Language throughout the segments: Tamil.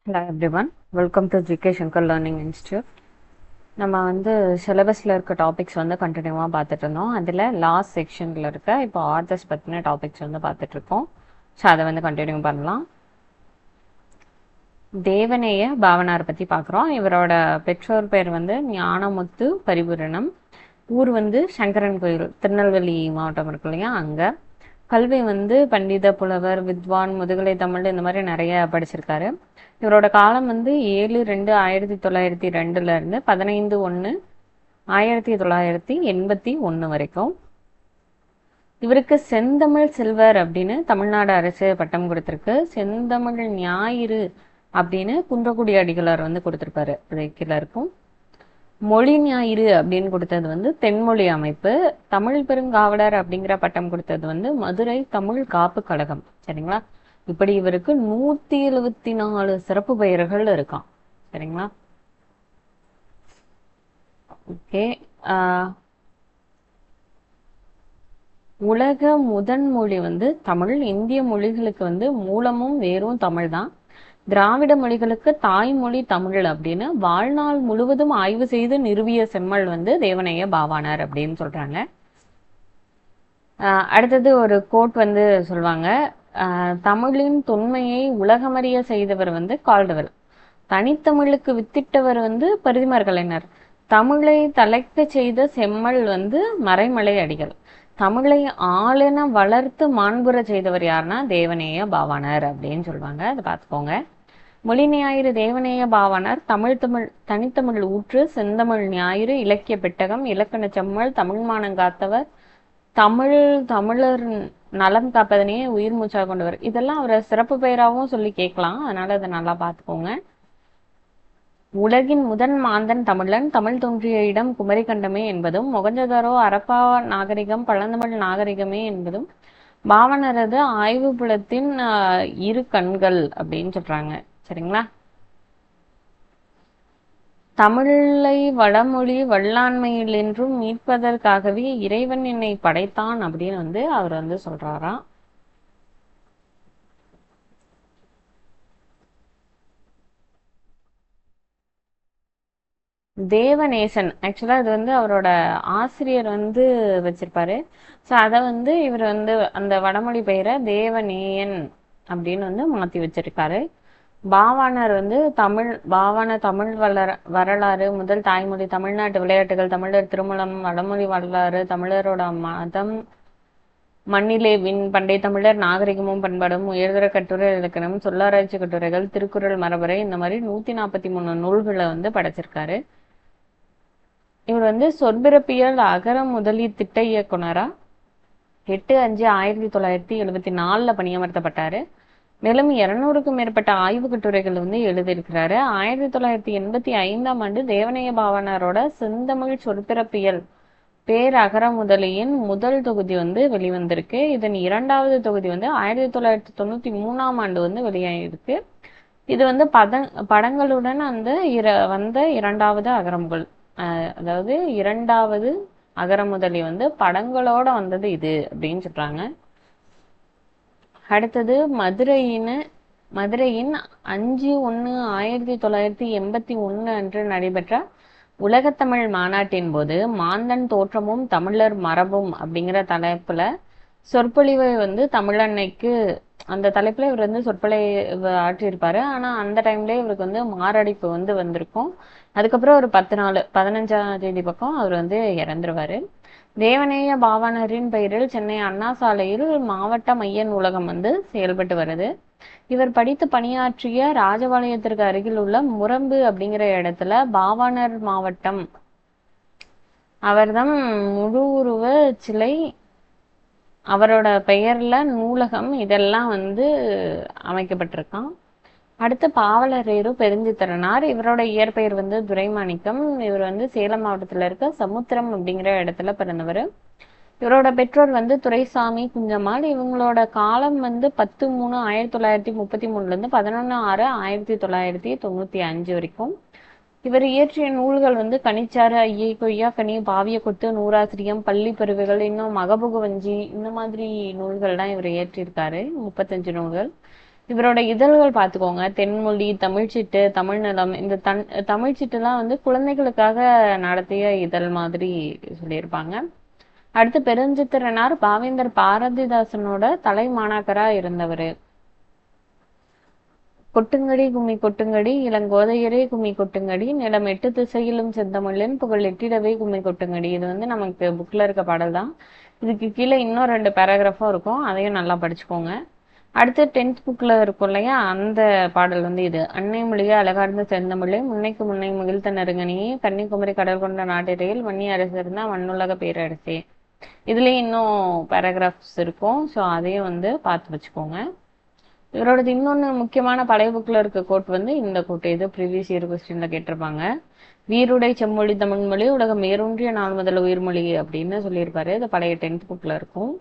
Hello everyone, welcome to GK Shankar Learning Institute. நம்ம சிலபஸில் இருக்க டாபிக்ஸ் கண்டினியூவாக பார்த்துட்டு இருந்தோம். அதில் லாஸ்ட் செக்ஷனில் இருக்க இப்போ ஆர்தர்ஸ் பற்றின டாபிக்ஸ் பார்த்துட்ருக்கோம். ஸோ அதை கண்டினியூ பண்ணலாம். தேவநேய பாவனார் பற்றி பார்க்குறோம். இவரோட பெற்றோர் பேர் ஞானமுத்து பரிபூரணம். ஊர் சங்கரன் கோயில், திருநெல்வேலி மாவட்டம் இருக்கு இல்லையா, அங்கே. கல்வி பண்டித புலவர், வித்வான், முதுகலை தமிழ் இந்த மாதிரி நிறைய படிச்சிருக்காரு. இவரோட காலம் 7-2-1902 இருந்து 15-1-1981 வரைக்கும். இவருக்கு செந்தமிழ் செல்வர் அப்படின்னு தமிழ்நாடு அரசு பட்டம் கொடுத்திருக்கு. செந்தமிழ் ஞாயிறு அப்படின்னு குன்றக்குடி அடிகளார் கொடுத்திருப்பாரு. அது கீழே இருக்கும். மொழி ஞாயிறு அப்படின்னு கொடுத்தது தென்மொழி அமைப்பு. தமிழ் பெருங்காவலர் அப்படிங்கிற பட்டம் கொடுத்தது மதுரை தமிழ் காப்பு கழகம். சரிங்களா? இப்படி இவருக்கு 174 சிறப்பு பெயர்கள் இருக்கான். சரிங்களா? ஓகே. உலக முதன்மொழி தமிழ். இந்திய மொழிகளுக்கு மூலமும் வேறும் தமிழ் தான். திராவிட மொழிகளுக்கு தாய்மொழி தமிழ் அப்படின்னு வாழ்நாள் முழுவதும் ஆய்வு செய்து நிறுவிய செம்மல் தேவநேய பாவாணர் அப்படின்னு சொல்றாங்க. அடுத்தது ஒரு கோட் சொல்லுவாங்க. தமிழின் தொன்மையை உலகமறிய செய்தவர் கால்டுவெல். தனித்தமிழுக்கு வித்திட்டவர் பரிதிமாற் கலைஞர். தமிழை தலைக்க செய்த செம்மல் மறைமலை அடிகள். தமிழை ஆளென வளர்த்து மாண்புற செய்தவர் யாருன்னா தேவநேய பாவாணர் அப்படின்னு சொல்லுவாங்க. அதை பார்த்துக்கோங்க. மொழி ஞாயிறு தேவநேய பாவாணர். தனித்தமிழ் ஊற்று, செந்தமிழ் ஞாயிறு, இலக்கிய பெட்டகம், இலக்கண செம்மல், தமிழ் மானங்காத்தவர், தமிழர் நலம் காப்பதனையே உயிர் மூச்சாக கொண்டவர். இதெல்லாம் அவரை சிறப்பு பெயராகவும் சொல்லி கேட்கலாம். அதனால அதை நல்லா பார்த்துக்கோங்க. உலகின் முதன் மாந்தன் தமிழன். தமிழ் தோன்றிய இடம் குமரி கண்டமே என்பதும், மொகஞ்சதாரோ அரப்பா நாகரிகம் பழந்தமிழ் நாகரிகமே என்பதும் பாவனரது ஆய்வு புலத்தின் இரு கண்கள் அப்படின்னு சொல்றாங்க. சரிங்களா? தமிழை வடமொழி வல்லாண்மையில் என்றும் மீட்பதற்காகவே இறைவன் என்னை படைத்தான் அப்படின்னு அவர் சொல்றாராம். தேவநேசன். ஆக்சுவலா இது அவரோட ஆசிரியர் வச்சிருப்பாரு. ஸோ அதை இவர் அந்த வடமொழி பெயரை தேவநேயன் அப்படின்னு மாத்தி வச்சிருக்காரு. பாவாணர் தமிழ் வரலாறு, முதல் தாய்மொழி, தமிழ்நாட்டு விளையாட்டுகள், தமிழர் திருமணம், வடமொழி வரலாறு, தமிழரோட மதம், மண்ணிலே விண், பண்டைய தமிழர் நாகரிகமும் பண்பாடும், உயர்தர கட்டுரை இலக்கணம், சொல்லாராய்ச்சி கட்டுரைகள், திருக்குறள், மரபுரை, இந்த மாதிரி 143 நூல்களை படைச்சிருக்காரு. இவர் சொற்பிறப்பியல் அகர முதலி திட்ட இயக்குனரா 8-5-1974 பணியமர்த்தப்பட்டாரு. மேலும் 200க்கும் மேற்பட்ட ஆய்வு கட்டுரைகள் எழுதியிருக்கிறாரு. 1985ஆம் ஆண்டு தேவநேய பாவாணரோட செந்தமிழ் சொற்பிறப்பியல் பேர் அகர முதலியின் முதல் தொகுதி வெளிவந்திருக்கு. இதன் 2வது தொகுதி 1993ஆம் ஆண்டு வெளியாகிருக்கு. இது படங்களுடன் வந்த 2வது அகரமுதல், அதாவது 2வது அகரமுதலி படங்களோட வந்தது இது அப்படின்னு சொல்றாங்க. அடுத்தது மதுரையின் 5-1-1981 அன்று நடைபெற்ற உலகத்தமிழ் மாநாட்டின் போது மாந்தன் தோற்றமும் தமிழர் மரபும் அப்படிங்கிற தலைப்புல சொற்பொழிவை தமிழன்னைக்கு, அந்த தலைப்புல இவர் சொற்பொழிவு ஆற்றியிருப்பாரு. ஆனா அந்த டைம்ல இவருக்கு மாரடைப்பு வந்திருக்கும். அதுக்கப்புறம் ஒரு 10 நாள் 15ஆம் தேதி பக்கம் அவர் இறந்துருவாரு. தேவநேய பாவாணரின் பெயரில் சென்னை அண்ணா சாலையில் மாவட்ட மைய நூலகம் செயல்பட்டு வருது. இவர் படித்து பணியாற்றிய ராஜபாளையத்திற்கு அருகில் உள்ள முரம்பு அப்படிங்கிற இடத்துல பாவாணர் மாவட்டம், அவர்தான் முழு உருவ சிலை, அவரோட பெயர்ல நூலகம், இதெல்லாம் அமைக்கப்பட்டிருக்கான். அடுத்து பாவலரேறு பெருஞ்சித்திரனார். இவரோட இயற்பெயர் துரைமாணிக்கம். இவர் சேலம் மாவட்டத்துல இருக்க சமுத்திரம் அப்படிங்கிற இடத்துல பிறந்தவர். இவரோட பெற்றோர் துரைசாமி குஞ்சம்மாள். இவங்களோட காலம் 10-3-1933 இருந்து 11-6-1995 வரைக்கும். இவர் இயற்றிய நூல்கள் கனிச்சாறு, ஐயை, கொய்யாக்கனி, பாவிய கொத்து, நூறாசிரியம், பள்ளி பருவைகள், இன்னும் மகபுகு வஞ்சி, இந்த மாதிரி நூல்கள்லாம் இவர் இயற்றியிருக்காரு. 35 நூல்கள். இவரோட இதழ்கள் பார்த்துக்கோங்க. தென்மொழி, தமிழ்ச்சிட்டு, தமிழ்நலம். இந்த தமிழ்ச்சிட்டுலாம் வந்து குழந்தைகளுக்காக நடத்திய இதழ் மாதிரி சொல்லியிருப்பாங்க. அடுத்து பெருஞ்சித்திரனார் பாவேந்தர் பாரதிதாசனோட தலை மாணாக்கரா இருந்தவர். கொட்டுங்கடி கும்மி கொட்டுங்கடி இளங்கோதையரே கும்மி கொட்டுங்கடி நிலம் எட்டு திசையிலும் செந்தமிழின் புகழ் எட்டிடவே கும்மி கொட்டுங்கடி. இது வந்து நமக்கு புக்ல இருக்க பாடல் தான். இதுக்கு கீழே இன்னும் 2 பேராகிராஃபும் இருக்கும், அதையும் நல்லா படிச்சுக்கோங்க. அடுத்து 10th புக்ல இருக்கும் இல்லையா, அந்த பாடல் வந்து இது. அன்னை மொழியே அழகார்ந்த செந்தமிழே முன்னைக்கு முன்னை முகிழ்த்த நறுங்கனியே கன்னிக்குமரி கடல் கொண்ட நாட்டிடையில் வன்னி அரசு இருந்தா மண்ணுலக பேரரசே. இதுலயும் இன்னும் பேராகிராஃப்ஸ் இருக்கும், ஸோ அதையும் வந்து பார்த்து வச்சுக்கோங்க. இவரோடது இன்னொன்று முக்கியமான பழைய புக்கில் இருக்க கோட் வந்து இந்த கோட். இது ப்ரீவியஸ் இயர் கொஸ்டின்ல கேட்டிருப்பாங்க. வீருடை செம்மொழி தமிழ்மொழி உலகம் மேரூன்றிய நாள் முதல் உயிர்மொழி அப்படின்னு சொல்லியிருப்பாரு. இது பழைய 10th புக்கில் இருக்கும்.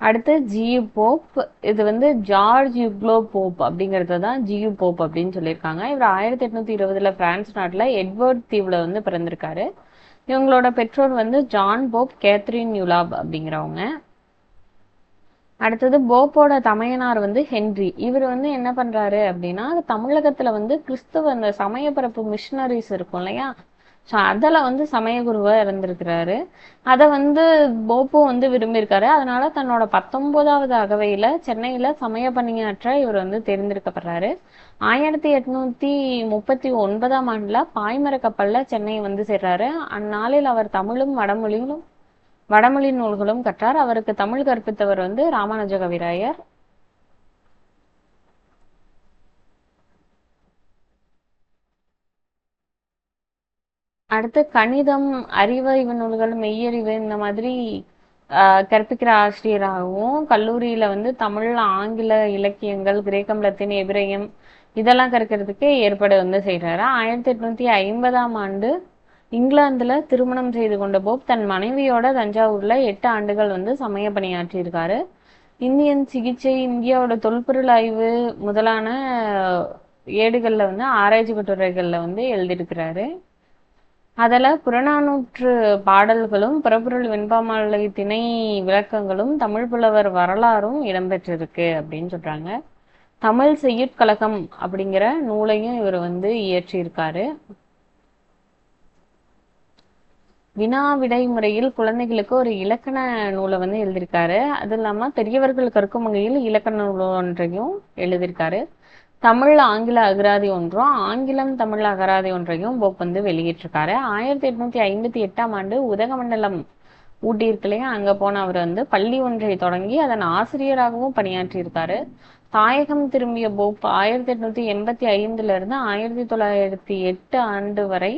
அடுத்து ஜியு போப். இது வந்து ஜார்ஜ் யுக்லோ போப் அப்படிங்கிறது தான் ஜியு போப் அப்படின்னு சொல்லியிருக்காங்க. இவர் 1820 பிரான்ஸ் நாட்டில் எட்வர்ட் தீவில் வந்து பிறந்திருக்காரு. இவங்களோட பெற்றோர் வந்து ஜான் போப், கேத்ரின் யுலாப் அப்படிங்கிறவங்க. அடுத்தது போப்போட தமையனார் வந்து ஹென்றி. இவர் வந்து என்ன பண்றாரு அப்படின்னா, தமிழகத்துல வந்து கிறிஸ்துவ அந்த சமயப்பரப்பு மிஷினரிஸ் இருக்கும் இல்லையா, ஸோ அதில் வந்து சமயகுருவா இருந்திருக்கிறாரு. அதை வந்து போப்போ வந்து விரும்பியிருக்காரு. அதனால தன்னோட 19வது அகவையில சென்னையில சமய பணியாற்ற இவர் வந்து தேர்ந்தெடுக்கப்படுறாரு. 1839ஆம் ஆண்டுல பாய்மர கப்பல்ல சென்னை வந்து சேர்றாரு. அந்நாளில் அவர் தமிழும் வடமொழி நூல்களும் கற்றார். அவருக்கு தமிழ் கற்பித்தவர் வந்து ராமானுஜ கவிராயர். அடுத்து கணிதம், அறிவு நூல்கள், மெய்யறிவு இந்த மாதிரி கற்பிக்கிற ஆசிரியராகவும், கல்லூரியில வந்து தமிழ், ஆங்கில இலக்கியங்கள், கிரேக்கம், லத்தீன், எபிரேயம் இதெல்லாம் கற்கிறதுக்கு ஏற்பாடு வந்து செய்கிறாரு. 1850ஆம் ஆண்டு இங்கிலாந்துல திருமணம் செய்து கொண்ட போப் தன் மனைவியோட தஞ்சாவூர்ல 8 ஆண்டுகள் வந்து சமய பணியாற்றியிருக்காரு. இந்தியன் சிகிச்சை, இந்தியாவோட தொல்பொருள் ஆய்வு முதலான ஏடுகள்ல வந்து ஆராய்ச்சி கட்டுரைகள்ல வந்து எழுதியிருக்கிறாரு. அதில் புறநானூற்று பாடல்களும் புறப்பொருள் வெண்பாமாலை திணை விளக்கங்களும் தமிழ் புலவர் வரலாறும் இடம்பெற்றிருக்கு அப்படின்னு சொல்றாங்க. தமிழ் செய்யுட்கழகம் அப்படிங்கிற நூலையும் இவர் வந்து இயற்றியிருக்காரு. வினா விடை முறையில் குழந்தைகளுக்கு ஒரு இலக்கண நூலை வந்து எழுதியிருக்காரு. அது இல்லாமல் பெரியவர்கள் கற்கும் வகையில் இலக்கண நூல் ஒன்றையும் எழுதியிருக்காரு. தமிழ் ஆங்கில அகராதி ஒன்றும், ஆங்கிலம் தமிழ் அகராதி ஒன்றையும் போப் வந்து வெளியிட்டிருக்காரு. 1858ஆம் ஆண்டு உதகமண்டலம் ஊட்டி இருக்கு இல்லையா, அங்கே போன அவர் வந்து பள்ளி ஒன்றை தொடங்கி அதன் ஆசிரியராகவும் பணியாற்றியிருக்காரு. தாயகம் திரும்பிய போப் 1885 இருந்து 1908 ஆண்டு வரை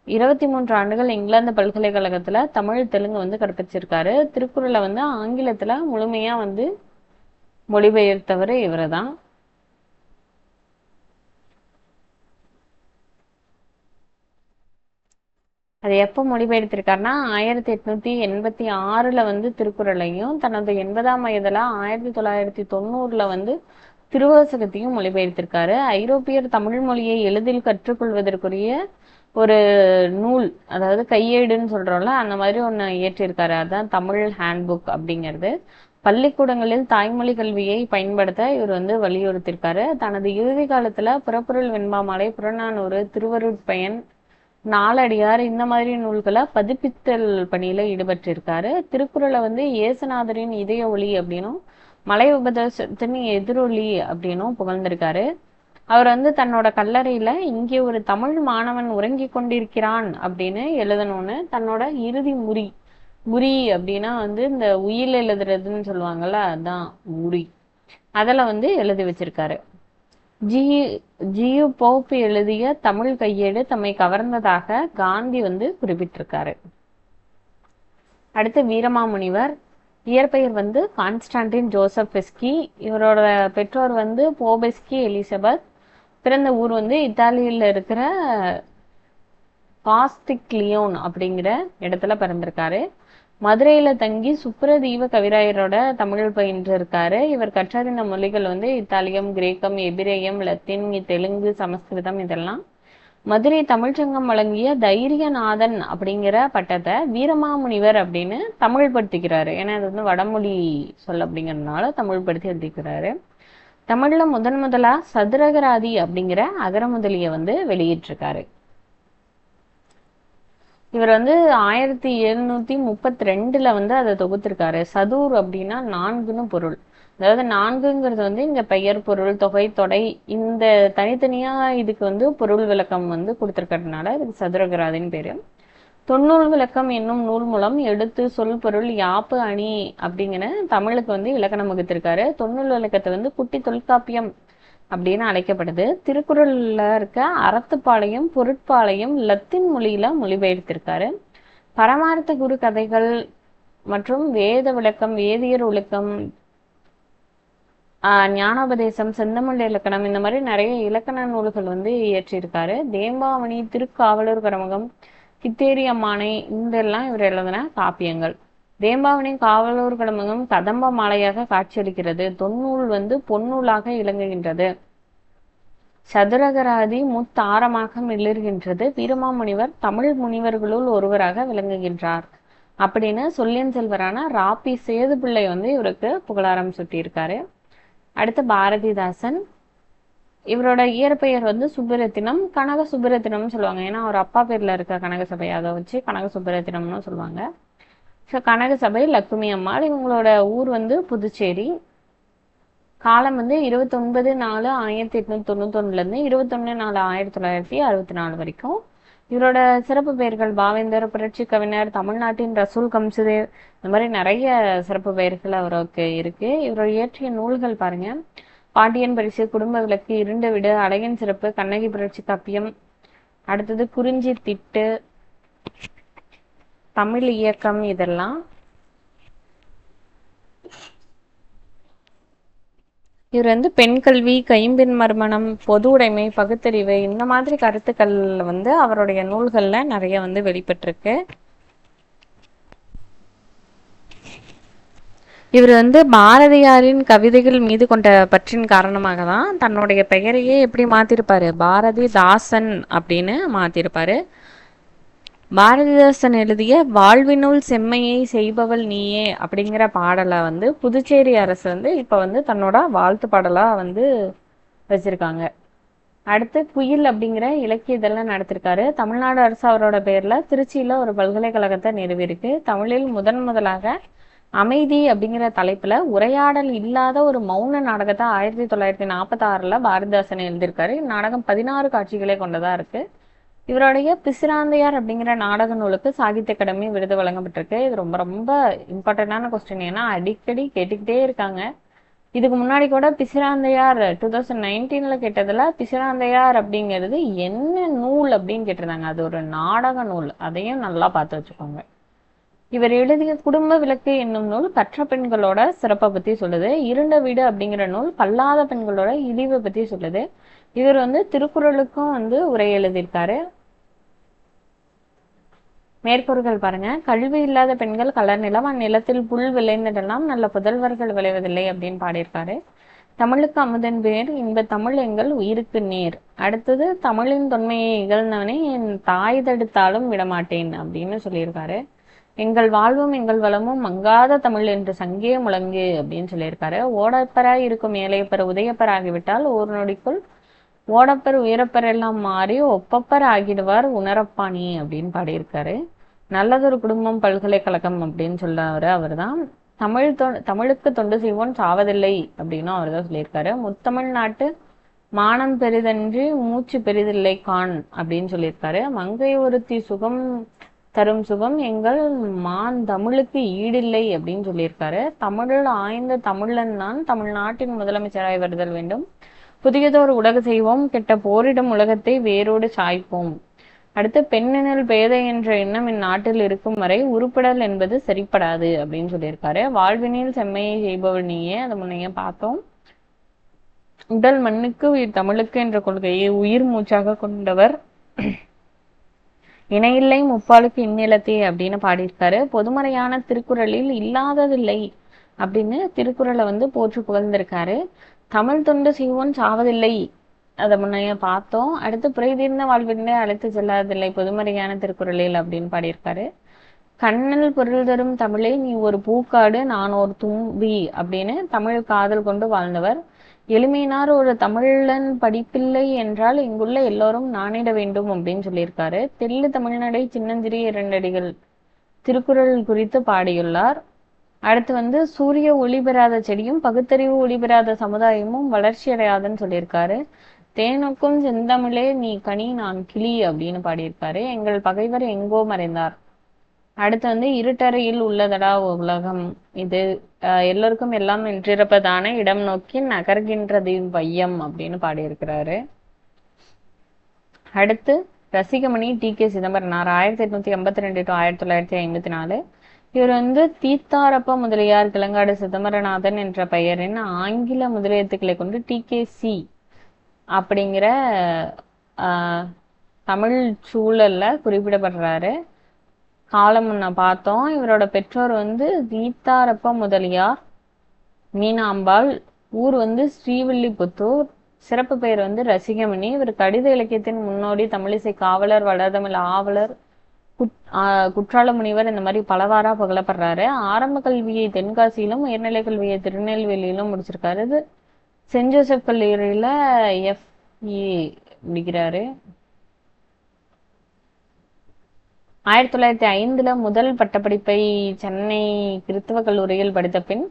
23 ஆண்டுகள் இங்கிலாந்து பல்கலைக்கழகத்துல தமிழ், தெலுங்கு வந்து கற்பிச்சிருக்காரு. திருக்குறளை வந்து ஆங்கிலத்துல முழுமையா வந்து மொழிபெயர்த்தவர் இவரு தான். அது எப்போ மொழிபெயர்த்திருக்காருன்னா 1886 வந்து திருக்குறளையும், தனது 80ஆம் வயதுல 1990 வந்து திருவாசகத்தையும் மொழிபெயர்த்திருக்காரு. ஐரோப்பியர் தமிழ் மொழியை எளிதில் கற்றுக்கொள்வதற்குரிய ஒரு நூல், அதாவது கையேடுன்னு சொல்றோம்ல, அந்த மாதிரி ஒன்று இயற்றியிருக்காரு. அதுதான் தமிழ் ஹேண்ட்புக் அப்படிங்கிறது. பள்ளிக்கூடங்களில் தாய்மொழி கல்வியை பயன்படுத்த இவர் வந்து வலியுறுத்தியிருக்காரு. தனது இறுதி காலத்துல புறப்பொருள் வெண்பாமாலை, புறநானூறு, திருவருட்பயன், நாலடியார் இந்த மாதிரி நூல்களை பதிப்பித்தல் பணியில ஈடுபட்டிருக்காரு. திருக்குறளை வந்து இயேசுநாதரின் இதய ஒளி அப்படின்னும், மலை உபதேசத்தின் எதிரொலி அப்படின்னும் புகழ்ந்திருக்காரு. அவர் வந்து தன்னோட கல்லறையில இங்கே ஒரு தமிழ் மாணவன் உறங்கி கொண்டிருக்கிறான் அப்படின்னு எழுதணும்னு தன்னோட இறுதி முறி அப்படின்னா வந்து இந்த உயில் எழுதுறதுன்னு சொல்லுவாங்கல்ல, அதுதான் முறி, அதில் வந்து எழுதி வச்சிருக்காரு. ஜியு போப் எழுதிய தமிழ் கையேடு தம்மை கவர்ந்ததாக காந்தி வந்து குறிப்பிட்டிருக்காரு. அடுத்து வீரமாமுனிவர். இயற்பெயர் வந்து கான்ஸ்டான்டின் ஜோசப் பெஸ்கி. இவரோட பெற்றோர் வந்து போபெஸ்கி எலிசபெத். பிறந்த ஊர் வந்து இத்தாலியில் இருக்கிற காஸ்திக்லியோன் அப்படிங்கிற இடத்துல பிறந்திருக்காரு. மதுரையில தங்கி சுப்ரதீவ கவிராயரோட தமிழ் பயின்றிருக்காரு. இவர் கற்றறிந்த மொழிகள் வந்து இத்தாலியம், கிரேக்கம், எபிரேயம், லத்தீன், தெலுங்கு, சமஸ்கிருதம் இதெல்லாம். மதுரை தமிழ்ச்சங்கம் வழங்கிய தைரியநாதன் அப்படிங்கிற பட்டத்தை வீரமாமுனிவர் அப்படின்னு தமிழ் படுத்திக்கிறாரு. ஏன்னா அது வந்து வடமொழி சொல் அப்படிங்கிறதுனால தமிழ் படுத்தி எழுதிக்கிறாரு. தமிழ்ல முதலா சதுரகராதி அப்படிங்கிற அகரமுதலிய வந்து வெளியிட்டிருக்காரு. இவர் வந்து 1732 வந்து அதை தொகுத்திருக்காரு. சதுர் அப்படின்னா 4ன்னு பொருள். அதாவது 4ங்கிறது வந்து இங்க பெயர், பொருள், தொகை, தொடை இந்த தனித்தனியா இதுக்கு வந்து பொருள் விளக்கம் வந்து கொடுத்திருக்கிறதுனால இதுக்கு சதுரகராதின்னு பேரு. தொன்னூல் விளக்கம் என்னும் நூல் மூலம் எடுத்து, சொல், பொருள், யாப்பு, அணி அப்படிங்கிற தமிழுக்கு வந்து இலக்கணம் வகுத்திருக்காரு. தொன்னூல் விளக்கத்தை வந்து குட்டி தொல்காப்பியம் அப்படின்னு அழைக்கப்படுது. திருக்குறள்ல இருக்க அறத்துப்பாலையும் பொருட்பாலையும் லத்தீன் மொழியில மொழிபெயர்த்திருக்காரு. பரமார்த்த குரு கதைகள் மற்றும் வேத விளக்கம், வேதியர் ஒழுக்கம், ஞானோபதேசம், செந்தமிழ் இலக்கணம் இந்த மாதிரி நிறைய இலக்கண நூல்கள் வந்து இயற்றியிருக்காரு. தேம்பாவணி, திருக்காவலூர் கரமகம், கித்தேரி அம்மானை இதெல்லாம் இவர் எழுதின காப்பியங்கள். தேம்பாவணி காவலூர் கரமகம் கதம்ப மாலையாக காட்சியளிக்கிறது. தொன்னூல் வந்து பொன்னூலாக இலங்குகின்றது. சதுரகராதி முத்தாரமாக மிளிர்கின்றது. வீரமாமுனிவர் தமிழ் முனிவர்களுள் ஒருவராக விளங்குகின்றார் அப்படின்னு சொல்லியன் செல்வரான ராப்பி சேதுப்பிள்ளை வந்து இவருக்கு புகழாரம் சுட்டியிருக்காரு. அடுத்து பாரதிதாசன். இவரோட இயற்பெயர் வந்து சுப்புரத்தினம், கனக சுப்புரத்தினம்னு சொல்லுவாங்க. ஏன்னா அவர் அப்பா பேர்ல இருக்க கனக சபை அதை வச்சு கனக சுப்புரத்தினம்னு சொல்லுவாங்க. ஸோ கனக சபை லக்குமி அம்மாள். இவங்களோட ஊர் வந்து புதுச்சேரி. காலம் வந்து 29/4/1891 21/4/1964 வரைக்கும். இவரோட சிறப்பு பெயர்கள் பாவேந்தர், புரட்சி கவிஞர், தமிழ்நாட்டின் ரசூல் கம்சுதேவ் இந்த மாதிரி நிறைய சிறப்பு பெயர்கள் அவருக்கு இருக்கு. இவரோட இயற்றிய நூல்கள் பாருங்க: பாண்டியன் பரிசு, குடும்ப விளக்கு, இருண்ட விடு, அழகின் சிறப்பு, கண்ணகி புரட்சி காப்பியம், அடுத்தது குறிஞ்சி திட்டு, தமிழ் இயக்கம் இதெல்லாம். இவர் வந்து பெண் கல்வி, கைம்பெண் மறுமணம், பொது உடைமை, பகுத்தறிவு இந்த மாதிரி கருத்துக்கள் வந்து அவருடைய நூல்கள்ல நிறைய வந்து வெளிப்பட்டிருக்கு. இவர் வந்து பாரதியாரின் கவிதைகள் மீது கொண்ட பற்றின் காரணமாக தான் தன்னுடைய பெயரையே எப்படி மாத்திருப்பாரு, பாரதிதாசன் அப்படின்னு மாத்திருப்பாரு. பாரதிதாசன் எழுதிய வாழ்வினுள் செம்மையை செய்பவள் நீயே அப்படிங்கிற பாடலை வந்து புதுச்சேரி அரசு வந்து இப்ப வந்து தன்னோட வாழ்த்து பாடலா வந்து வச்சிருக்காங்க. அடுத்து குயில் அப்படிங்கிற இலக்கிய இதெல்லாம் நடத்திருக்காரு. தமிழ்நாடு அரசு அவரோட பேர்ல திருச்சியில ஒரு பல்கலைக்கழகத்தை நிறுவியிருக்கு. தமிழில் முதலாக அமைதி அப்படிங்கிற தலைப்புல உரையாடல் இல்லாத ஒரு மௌன நாடகத்தை 1946 பாரதிதாசன் எழுதியிருக்காரு. இந்நாடகம் 16 காட்சிகளை கொண்டதா இருக்கு. இவருடைய பிசிராந்தையார் அப்படிங்கிற நாடக நூலுக்கு சாகித்ய அகாடமி விருது வழங்கப்பட்டிருக்கு. இது ரொம்ப ரொம்ப இம்பார்ட்டன்டான கொஸ்டின். ஏன்னா அடிக்கடி கேட்டுக்கிட்டே இருக்காங்க. இதுக்கு முன்னாடி கூட பிசிராந்தையார் 2019 கேட்டதுல பிசிராந்தையார் அப்படிங்கிறது என்ன நூல் அப்படின்னு கேட்டிருந்தாங்க. அது ஒரு நாடக நூல், அதையும் நல்லா பார்த்து வச்சுக்கோங்க. இவர் எழுதிய குடும்ப விளக்கு என்னும் நூல் கற்ற பெண்களோட சிறப்பை பத்தி சொல்லுது. இருண்ட வீடு அப்படிங்கிற நூல் பல்லாத பெண்களோட இழிவை பத்தி சொல்லுது. இவர் வந்து திருக்குறளுக்கும் வந்து உரை எழுதியிருக்காரு. மேற்கூறுகள் பாருங்க: கல்வி இல்லாத பெண்கள் கலர் நிலம், அந்நிலத்தில் புல் விளைந்ததெல்லாம் நல்ல புதல்வர்கள் விளைவதில்லை அப்படின்னு பாடியிருக்காரு. தமிழுக்கு அமுதன் பேர், இன்ப தமிழ் எங்கள் உயிருக்கு நேர். அடுத்தது தமிழின் தொன்மையை இகழ்ந்தவனே என் தாய் தடுத்தாலும் விடமாட்டேன் அப்படின்னு சொல்லியிருக்காரு. எங்கள் வாழ்வும் எங்கள் வளமும் மங்காத தமிழ் என்று சங்கே முழங்கு அப்படின்னு சொல்லியிருக்காரு. ஓடப்பராய் இருக்கும் ஏழையப்பர் உதயப்பர் ஆகிவிட்டால் ஒரு நொடிக்குள் ஓடப்பர் உயரப்பர் எல்லாம் மாறி ஒப்பப்பர் ஆகிடுவார் உணரப்பாணி அப்படின்னு பாடியிருக்காரு. நல்லதொரு குடும்பம் பல்கலைக்கழகம் அப்படின்னு சொல்றவர் அவர் தான். தமிழுக்கு தொண்டு செய்வோன் சாவதில்லை அப்படின்னும் அவர் தான் சொல்லியிருக்காரு. முத்தமிழ் நாட்டு மானம் பெரிதன்றி மூச்சு பெரிதில்லை கான் அப்படின்னு சொல்லியிருக்காரு. மங்கை ஒருத்தி சுகம் தரும் சுகம் எங்கள் மான் தமிழுக்கு ஈடில்லை அப்படின்னு சொல்லியிருக்காரு. தமிழில் ஆய்ந்த தமிழன் தான் தமிழ்நாட்டின் முதலமைச்சராய் வருதல் வேண்டும். புதியதோர் உலக செய்வோம், கெட்ட போரிடும் உலகத்தை வேரோடு சாய்ப்போம். அடுத்து பெண்ணினில் பேதை என்ற எண்ணம் இந்நாட்டில் இருக்கும் வரை உருப்படல் என்பது சரிப்படாது அப்படின்னு சொல்லியிருக்காரு. வாழ்வினில் செம்மையை செய்பவள் நீயே, அதை முன்னையே பார்த்தோம். உடல் மண்ணுக்கு உயிர் தமிழுக்கு என்ற கொள்கையை உயிர் மூச்சாக கொண்டவர். இணையில்லை முப்பாலுக்கு இந்நிலத்தே அப்படின்னு பாடியிருக்காரு. பொதுமறையான திருக்குறளில் இல்லாததில்லை அப்படின்னு திருக்குறளை வந்து போற்று புகழ்ந்திருக்காரு. தமிழ் தொண்டு செய்வோன் சாவதில்லை, அதை முன்னைய பார்த்தோம். அடுத்து புரை தீர்ந்த வாழ்வினை அழைத்து செல்லாதில்லை பொதுமறையான திருக்குறளில் அப்படின்னு பாடியிருக்காரு. கண்ணல் பொருள் தரும் தமிழே நீ ஒரு பூக்காடு நான் ஒரு தும்பி அப்படின்னு தமிழ் காதல் கொண்டு வாழ்ந்தவர். எளிமையினார் ஒரு தமிழன் படிப்பில்லை என்றால் இங்குள்ள எல்லோரும் நாணிட வேண்டும் அப்படின்னு சொல்லியிருக்காரு. தெள்ளு தமிழ்நடை சின்னஞ்சிறிய இரண்டடிகள் திருக்குறள் குறித்து பாடியுள்ளார். அடுத்து வந்து சூரிய ஒளி பெறாத செடியும் பகுத்தறிவு ஒளி பெறாத சமுதாயமும் வளர்ச்சி அடையாதுன்னு சொல்லியிருக்காரு. தேனுக்கும் செந்தமிழே நீ கனி நான் கிளி அப்படின்னு பாடியிருக்காரு. எங்கள் பகைவர் எங்கோ மறைந்தார். அடுத்து வந்து இருட்டறையில் உள்ளதடா உலகம், இது எல்லோருக்கும் எல்லாம் நின்றிருப்பதான இடம் நோக்கி நகர்கின்றது வையம் அப்படின்னு பாடியிருக்கிறாரு. அடுத்து ரசிகமணி டி.கே. சிதம்பரனார் 1882 to 1954. இவர் வந்து தீத்தாரப்ப முதலியார் கிளங்காடு சிதம்பரநாதன் என்ற பெயரின் ஆங்கில முதலெழுத்துக்களை கொண்டு டி.கே.சி அப்படிங்கிற தமிழ் சூழல்ல குறிப்பிடப்படுறாரு. காலம் முன்ன பார்த்தோம். இவரோட பெற்றோர் வந்து தீத்தாரப்ப முதலியார், மீனாம்பாள், ஊர் வந்து ஸ்ரீவில்லிபுத்தூர், சிறப்பு பெயர் வந்து ரசிகமணி. இவர் கடித இலக்கியத்தின் முன்னோடி, தமிழிசை காவலர், வளர்தமிழ் ஆவலர், குற்றால முனிவர், இந்த மாதிரி பலவாரா புகழப்படுறாரு. ஆரம்ப கல்வியை தென்காசியிலும் உயர்நிலை கல்வியை திருநெல்வேலியிலும் முடிச்சிருக்காரு. இது சென்ட் ஜோசப் கல்லூரியில FE முடிக்கிறாரு. 1905 முதல் பட்டப்படிப்பை சென்னை கிறித்துவ கல்லூரியில் படித்த பின்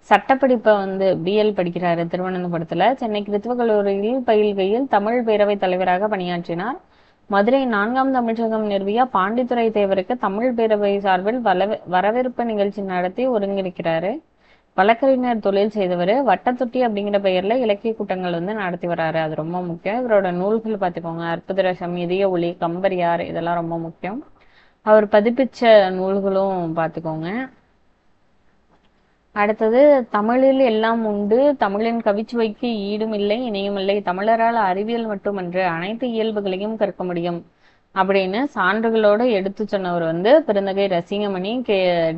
சட்டப்படிப்பை வந்து BL படிக்கிறாரு திருவனந்தபுரத்துல. சென்னை கிறித்துவ கல்லூரியில் பயில்கையில் தமிழ் பேரவை தலைவராக பணியாற்றினார். மதுரை 4ஆம் தமிழ்ச்சங்கம் நிறுவிய பாண்டித்துரை தேவருக்கு தமிழ் பேரவை சார்பில் வரவேற்பு நிகழ்ச்சி நடத்தி ஒருங்கிணைக்கிறாரு. வழக்கறிஞர் தொழில் செய்தவர். வட்டத்தொட்டி அப்படிங்கிற பெயர்ல இலக்கிய கூட்டங்கள் வந்து நடத்தி வர்றாரு. அது ரொம்ப முக்கியம். இவரோட நூல்கள் பார்த்துக்கோங்க. அற்புதரசம், இதய ஒளி, கம்பரியார், இதெல்லாம் ரொம்ப முக்கியம். அவர் பதிப்பிச்ச நூல்களும் பார்த்துக்கோங்க. அடுத்தது தமிழில் எல்லாம் உண்டு, தமிழின் கவிச்சுவைக்கு ஈடும் இல்லை இணையும் இல்லை, தமிழரால் அறிவியல் மட்டுமன்று அனைத்து இயல்புகளையும் கற்க முடியும் அப்படின்னு சான்றுகளோடு எடுத்து சொன்னவர் வந்து பெருந்தகை ரசிகமணி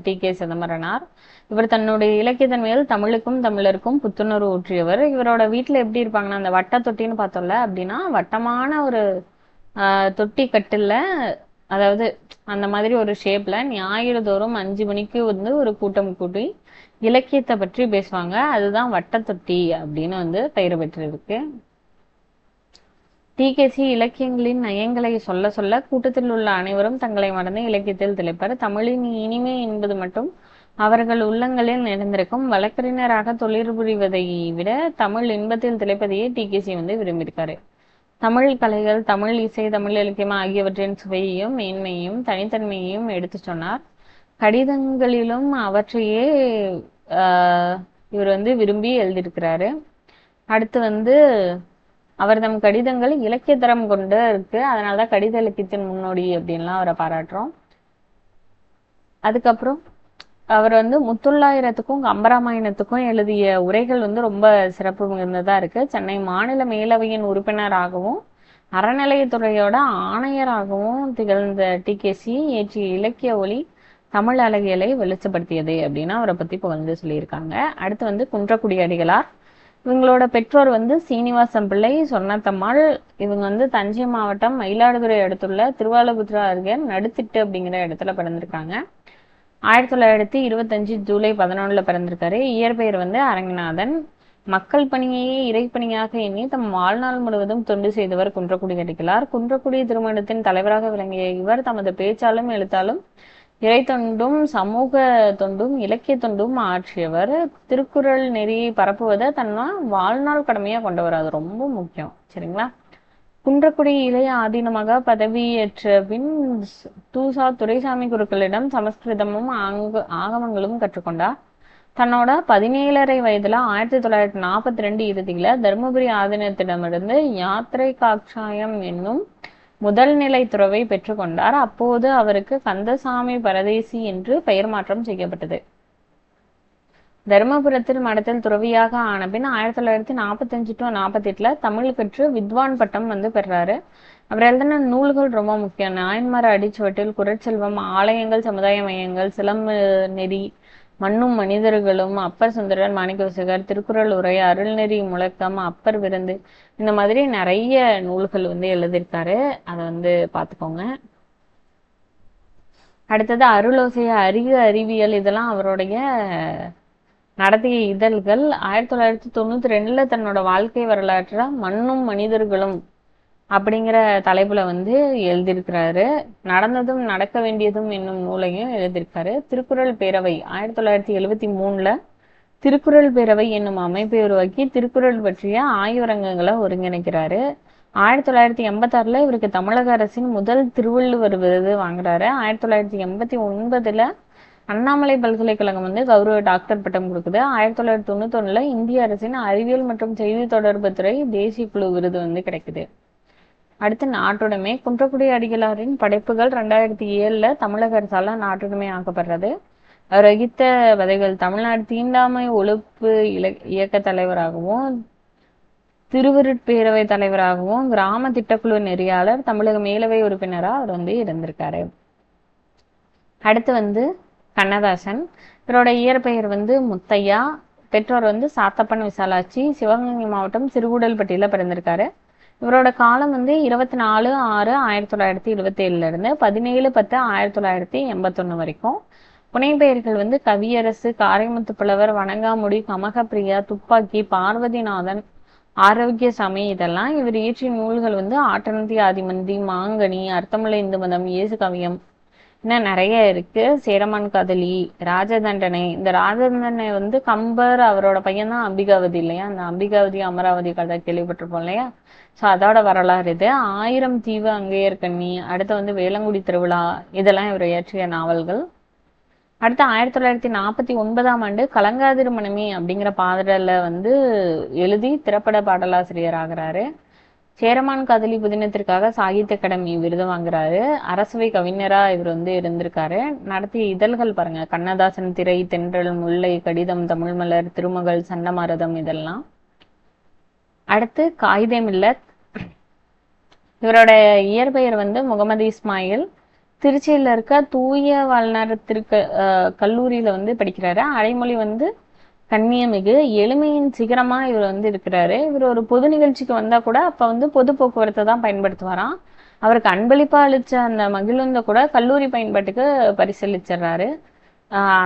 டி.கே. சிதம்பரனார். இவர் தன்னுடைய இலக்கியத்தன்மையில் தமிழுக்கும் தமிழருக்கும் புத்துணர்வு ஊற்றியவர். இவரோட வீட்டுல எப்படி இருப்பாங்கன்னா, அந்த வட்ட தொட்டின்னு பார்த்தோம்ல, அப்படின்னா வட்டமான ஒரு தொட்டி கட்டுல, அதாவது அந்த மாதிரி ஒரு ஷேப்ல ஞாயிறு தோறும் 5 மணிக்கு வந்து ஒரு கூட்டம் கூட்டி இலக்கியத்தை பற்றி பேசுவாங்க. அதுதான் வட்டத்தொட்டி அப்படின்னு வந்து பெயர் பெற்றிருக்கு. டி.கே.சி இலக்கியங்களின் நயங்களை சொல்ல சொல்ல கூட்டத்தில் உள்ள அனைவரும் தங்களை மறந்து இலக்கியத்தில் திளைப்பர். தமிழின் இனிமை என்பது மட்டும் அவர்கள் உள்ளங்களில் நிறைந்திருக்கும். வழக்கறிஞராக தொழில் புரிவதை விட தமிழ் இன்பத்தில் திளைப்பதையே டி.கே.சி வந்து விரும்பியிருக்காரு. தமிழ் கலைகள், தமிழ் இசை, தமிழ் இலக்கியம் ஆகியவற்றின் சுவையையும் மேன்மையையும் தனித்தன்மையையும் எடுத்து சொன்னார். கடிதங்களிலும் அவற்றையே இவர் வந்து விரும்பி எழுதியிருக்கிறாரு. அடுத்து வந்து அவர் தம் கடிதங்கள் இலக்கிய தரம் கொண்டு இருக்கு. அதனாலதான் கடித இலக்கியத்தின் முன்னோடி அப்படின்லாம் அவரை பாராட்டுறோம். அதுக்கப்புறம் அவர் வந்து முத்துள்ளாயிரத்துக்கும் கம்பராமாயணத்துக்கும் எழுதிய உரைகள் வந்து ரொம்ப சிறப்பு மிகுந்ததா இருக்கு. சென்னை மாநில மேலவையின் உறுப்பினராகவும் அறநிலையத்துறையோட ஆணையராகவும் திகழ்ந்த டி.கே.சி இயற்றிய இலக்கிய ஒளி தமிழ் அழகியலை வெளிச்சப்படுத்தியது அப்படின்னு அவரை பத்தி புகழ்ந்து சொல்லியிருக்காங்க. அடுத்து வந்து குன்றக்குடி அடிகளார். இவங்களோட பெற்றோர் வந்து சீனிவாசம் பிள்ளை, சொன்னத்தம்மாள். இவங்க வந்து தஞ்சை மாவட்டம் மயிலாடுதுறை அடுத்துள்ள திருவாலபுத்ரா அருகே நடுத்திட்டு அப்படிங்கிற இடத்துல பிறந்திருக்காங்க. 1925 ஜூலை 11 பிறந்திருக்காரு. இயற்பெயர் வந்து அரங்கநாதன். மக்கள் பணியையே இறைப்பணியாக எண்ணி தம் வாழ்நாள் முழுவதும் தொண்டு செய்தவர் குன்றக்குடி அடிகளார். குன்றக்குடி திருமணத்தின் தலைவராக விளங்கிய இவர் தமது பேச்சாலும் எழுத்தாலும் இறை தொண்டும் சமூக தொண்டும் இலக்கிய தொண்டும் ஆற்றியவர். திருக்குறள் நெறியை பரப்புவதை தன்னா வாழ்நாள் கடமையா கொண்டவர். அது ரொம்ப முக்கியம். சரிங்களா? குன்றக்குடி இளைய ஆதீனமாக பதவியேற்ற பின் தூசா துரைசாமி குருக்களிடம் சமஸ்கிருதமும் ஆகமங்களும் கற்றுக்கொண்டார். தன்னோட 17.5 வயதுல 1942 இறுதியில தருமபுரி ஆதீனத்திடமிருந்து யாத்திரை காட்சாயம் என்னும் முதல் நிலை துறவை பெற்றுக்கொண்டார். அப்போது அவருக்கு கந்தசாமி பரதேசி என்று பெயர் மாற்றம் செய்யப்பட்டது. தருமபுரத்தில் மடத்தில் துறவியாக ஆன பின் 1945 to 48 தமிழ் கற்று வித்வான் பட்டம் வந்து பெறாரு. அவர் எழுதின நூல்கள் ரொம்ப முக்கியம். நாயன்மார் அடிச்சுவட்டில், குரட்செல்வம், ஆலயங்கள், சமுதாய மையங்கள், சிலம்பு நெறி, மண்ணும் மனிதர்களும், அப்பர் சுந்தரர், மாணிக்கவாசகர், திருக்குறள் உரை, அருள்நெறி முழக்கம், அப்பர் விருந்து, இந்த மாதிரி நிறைய நூல்கள் வந்து எழுதியிருக்காரு. அதை வந்து பார்த்துக்கோங்க. அடுத்தது அருளோசை, அறிவு அறிவியல், இதெல்லாம் அவருடைய நடத்திய இதழ்கள். 1992ல தன்னோட வாழ்க்கை வரலாற்ற மண்ணும் மனிதர்களும் அப்படிங்கிற தலைப்புல வந்து எழுதியிருக்கிறாரு. நடந்ததும் நடக்க வேண்டியதும் என்னும் நூலையும் எழுதியிருக்காரு. திருக்குறள் பேரவை 1973ல திருக்குறள் பேரவை என்னும் அமைப்பை உருவாக்கி திருக்குறள் பற்றிய ஆய்வரங்கங்களை ஒருங்கிணைக்கிறாரு. 1986ல இவருக்கு தமிழக அரசின் முதல் திருவள்ளுவர் விருது வாங்குறாரு. 1989ல அண்ணாமலை பல்கலைக்கழகம் வந்து கௌரவ டாக்டர் பட்டம் கொடுக்குது. 1991ல இந்திய அரசின் அறிவியல் மற்றும் செய்தி தொடர்பு துறை தேசிய குழு விருது வந்து கிடைக்குது. அடுத்து நாட்டுடைமை. குன்றக்குடி அடிகளாரின் படைப்புகள் 2007ல தமிழக அரசால நாட்டுடைமை ஆக்கப்படுறது. அவர் வகித்த வதைகள் தமிழ்நாடு தீண்டாமை ஒழிப்பு இயக்க தலைவராகவும், திருவருட்பேரவை தலைவராகவும், கிராம திட்டக்குழு நெறியாளர், தமிழக மேலவை உறுப்பினராக அவர் வந்து இருந்திருக்காரு. அடுத்து வந்து கண்ணதாசன். இவரோட இயற்பெயர் வந்து முத்தையா. பெற்றோர் வந்து சாத்தப்பன் விசாலாட்சி. சிவகங்கை மாவட்டம் சிறுகூடல்பட்டியில பிறந்திருக்காரு. இவரோட காலம் வந்து 24/6/1927 இருந்து 17/10/1981 வரைக்கும். புனைப்பெயர்கள் வந்து கவியரசு, காரைமுத்து புலவர், வணங்காமுடி, கமகப்பிரியா, துப்பாக்கி, பார்வதிநாதன், ஆரோக்கியசாமி, இதெல்லாம். இவர் இயற்றிய நூல்கள் வந்து ஆட்டனத்தி ஆதிமந்தி, மாங்கனி, அர்த்தமுள்ள இந்து மதம், இயேசு கவியம், இன்னும் நிறைய இருக்கு. சேரமான் காதலி, ராஜதண்டனை. இந்த ராஜதண்டனை வந்து கம்பர் அவரோட பையன் தான் அம்பிகாவதி இல்லையா? அந்த அம்பிகாவதி அமராவதி கதை கேள்விப்பட்டிருப்போம் இல்லையா? ஸோ அதோட வரலாறு இது. 1000 தீவு, அங்கையர்கண்ணி, அடுத்து வந்து வேளங்குடி திருவிழா, இதெல்லாம் இவர் இயற்றிய நாவல்கள். அடுத்து 1949ஆம் ஆண்டு கலங்காதிரு மனமே அப்படிங்கிற பாடல வந்து எழுதி திரைப்பட பாடலாசிரியர் ஆகிறாரு. சேரமான் காதலி புதினத்திற்காக சாகித்ய அகாடமி விருது வாங்குறாரு. அரசவை கவிஞரா இவர் வந்து இருந்திருக்காரு. நடத்திய இதழ்கள் பாருங்க: கண்ணதாசன், திரை, தென்றல், முல்லை, கடிதம், தமிழ்மலர், திருமகள், சண்டமாரதம், இதெல்லாம். அடுத்து காயிதே மில்லத். இவரோட இயற்பெயர் வந்து முகமது இஸ்மாயில். திருச்சியில இருக்க தூய வாழ்நாள் கல்லூரியில வந்து படிக்கிறாரு. அடைமொழி வந்து கண்ணியமிகு. எளிமையின் சிகரமா இவர் வந்து இருக்கிறாரு. இவர் ஒரு பொது நிகழ்ச்சிக்கு வந்தா கூட அப்ப வந்து பொது போக்குவரத்தை தான் பயன்படுத்துவாராம். அவருக்கு அன்பளிப்பா அளிச்ச அந்த மகிழுந்த கூட கல்லூரி பயன்பாட்டுக்கு பரிசீலிச்சிடுறாரு.